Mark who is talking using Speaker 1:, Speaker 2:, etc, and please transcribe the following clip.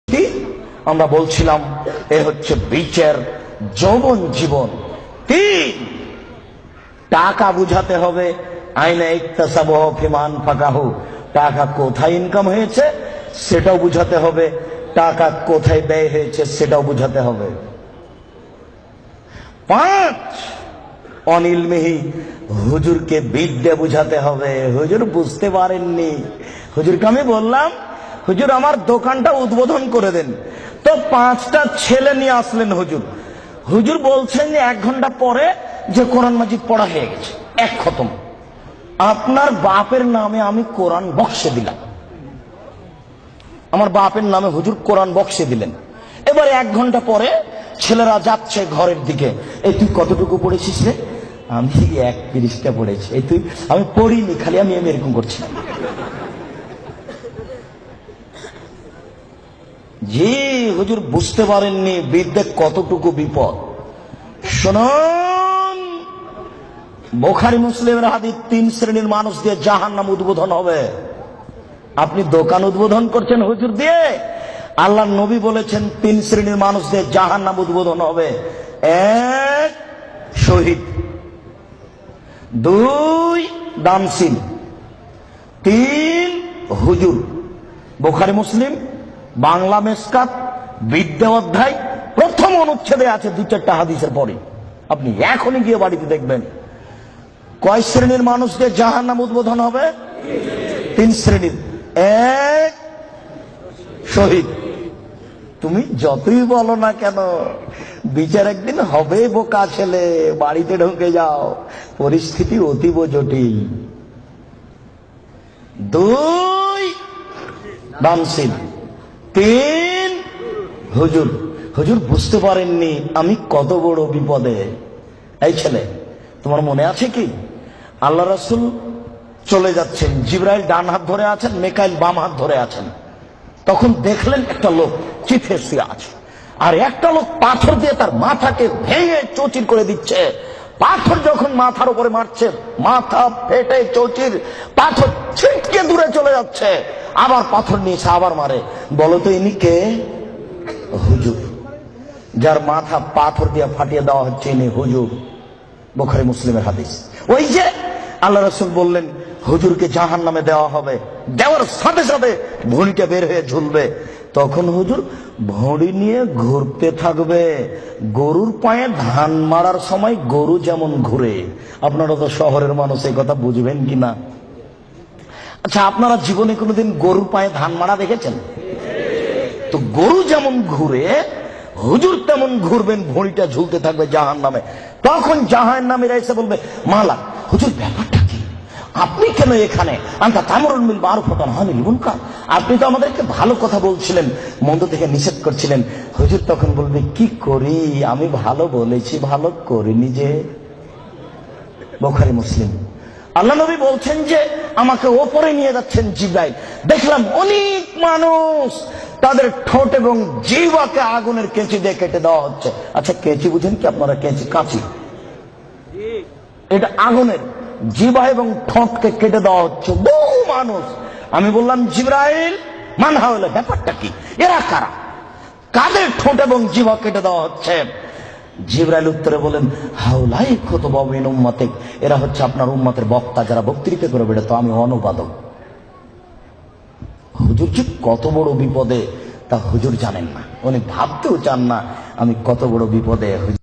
Speaker 1: কি আমরা বলছিলাম এ হচ্ছে বিচার যৌবন জীবন। তিন, টাকা বুঝাতে হবে। আইনা ইকতাসাবাহ ফিমান ফাকাহু, টাকা কোথায় ইনকাম হয়েছে সেটাও বুঝাতে হবে, টাকা কোথায় ব্যয় হয়েছে সেটাও বুঝাতে হবে। পাঁচ, অনিলমিহি, হুজুরকে বিদ্যা বুঝাতে হবে। হুজুর বুঝতে পারেননি, হুজুরকে আমি বললাম হুজুর আমার দোকানটা উদ্বোধন করে দেন, তো 5টা ছেলে নিয়ে আসলেন হুজুর। হুজুর বলছেন যে 1 ঘন্টা পরে যে কোরআন মাজিদ পড়া হয়ে গেছে, এক খতম। আপনার বাপের নামে আমি কোরআন বক্সে দিলাম, আমার বাপের নামে হুজুর কোরআন বক্সে দিলেন। এবারে 1 ঘন্টা পরে ছেলেরা যাচ্ছে ঘরের দিকে, এই তুই কতটুকু পড়েছিস রে? আমি 1 পৃষ্ঠা পড়েছি। এই তুই? আমি পড়িনি, খালি আমি এরকম করছিলাম। জি হুজুর বুঝতে পারেননি বিদ্যে কতটুকু বিপদ। শুনুন, বুখারী মুসলিমের হাদিস, 3 শ্রেণীর মানুষ দিয়ে জাহান্নাম উদ্বোধন হবে। আপনি দোকান উদ্বোধন করছেন হুজুর দিয়ে? আল্লাহর নবী বলেছেন 3 শ্রেণীর মানুষ দিয়ে জাহান্নাম উদ্বোধন হবে। 1, শহীদ। 2, দামসিন। 3, হুজুর। বুখারী মুসলিম বাংলা মেসকাত বিদ্যা অধ্যায় প্রথম অনুচ্ছেদে আছে 2-4টা হাদিসের পরে। আপনি এখনই গিয়ে বাড়িতে দেখবেন কয় শ্রেণীর মানুষদের জাহান্নাম উদ্বোধন হবে? 3 শ্রেণীর। 1, শহীদ। তুমি যতই বলো না কেন বিচার একদিন হবে বোকা ছেলে, বাড়িতে ঢুকে যাও, পরিস্থিতি অতীব জটিল। 2, দামসিন। 3, হুজুর। হুজুর বুঝতে পারেননি আমি কত বড় বিপদে। এই ছেলে, তোমার মনে আছে কি আল্লাহ রাসূল চলে যাচ্ছেন, জিবরাইল ডান হাত ধরে আছেন, মিকাইল বাম হাত ধরে আছেন। তখন দেখলেন একটা লোক চিঠে শুয়ে আছে, আর একটা লোক পাথর দিয়ে তার মাথাকে ভেঙে চৌচির করে দিচ্ছে। পাথর যখন মাথার উপরে মারছে, মাথা ফেটে চৌচির, পাথর ছিটকে দূরে চলে যাচ্ছে। আবার পাথর নিয়েছে, আবার মারে। বলো তো ইনি কে? হুজুর। যার মাথা পাথর দিয়ে ফাটিয়ে দেওয়া হচ্ছে ইনি হুজুর। বুখারী মুসলিমের হাদিস। ওই যে আল্লাহ রাসূল বললেন হুজুরকে জাহান্নামে দেওয়া হবে, দেওয়ার সাথে সাথে ভুঁড়িটা বের হয়ে ঝুলবে। তখন হুজুর ভুঁড়ি নিয়ে ঘুরতে থাকবে। গরুর পায়ে ধান মারার সময় গরু যেমন ঘুরে। আপনারা তো শহরের মানুষ, এই কথা বুঝবেন কিনা? আচ্ছা, আপনারা জীবনে কোনোদিন গরুর পায়ে ধান মারা দেখেছেন? তো গরু যেমন ঘুরে হুজুর তেমন ঘুরবেন, ভুঁড়িটা ঝুলতে থাকবে জাহান্নামে। তখন জাহান্নামীরা এসে বলবে, মালা হুজুর ব্যাপারটা কি? আপনি কেন এখানে? আনতা তা'মুরুল বিল মারুফ ওয়া তানহা আনিল মুনকার। আপনি তো আমাদেরকে ভালো কথা বলছিলেন, মন্দ থেকে নিষেধ করছিলেন। হুজুর তখন বলবে, কি করি, আমি ভালো বলেছি, ভালো করিনি যে। বুখারী মুসলিম। আল্লাহ নবী বলছেন যে আমাকে ওপরে নিয়ে যাচ্ছেন জিবরাইল, দেখলাম অনেক মানুষ তাদের ঠোঁট এবং জিহ্বাকে আগুনের কেঁচি দিয়ে কেটে দেওয়া হচ্ছে। আচ্ছা, কেঁচি বুঝেন কি আপনারা? কেঁচি, কাঁচি, এটা আগুনের। জিহ্বা এবং ঠোঁটকে কেটে দেওয়া হচ্ছে বহু মানুষ। আমি বললাম, জিবরাইল মান হাওলা, ব্যাপারটা কি? এরা কারা? কাদের ঠোঁট এবং জিহ্বা কেটে দেওয়া হচ্ছে? জিবরাইল উত্তরে বলেন, হাওলাই খুতবা মিন উম্মতিক, এরা হচ্ছে আপনার উম্মতের বক্তা, যারা বক্তৃতা করে বেড়াতো, আমি অনুবাদক। হুজুর যে কত বড় বিপদে তা হুজুর জানেন না, উনি ভাবতেও চান না আমি কত বড় বিপদে। হুজুর